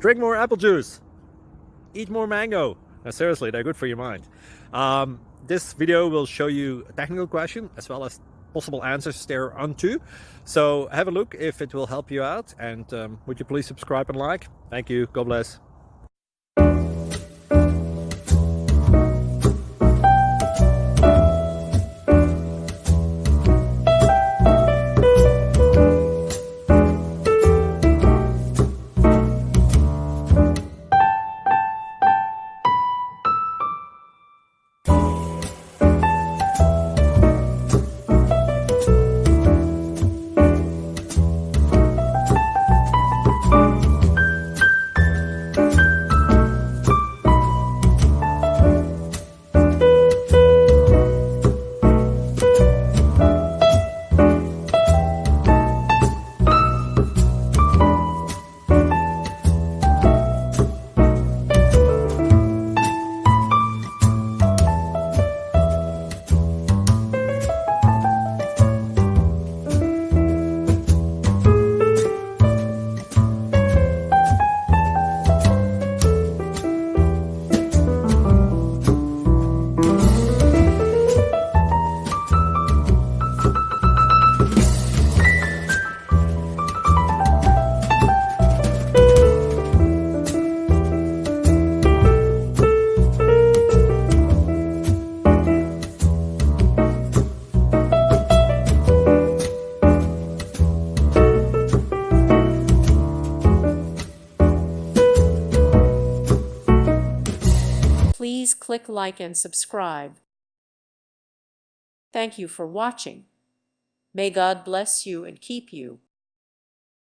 drink more apple juice, eat more mango. Now, seriously, they're good for your mind. This video will show you a technical question as well as possible answers thereunto. So have a look if it will help you out, and would you please subscribe and like? Thank you. God bless. Please click like and subscribe. Thank you for watching. May God bless you and keep you.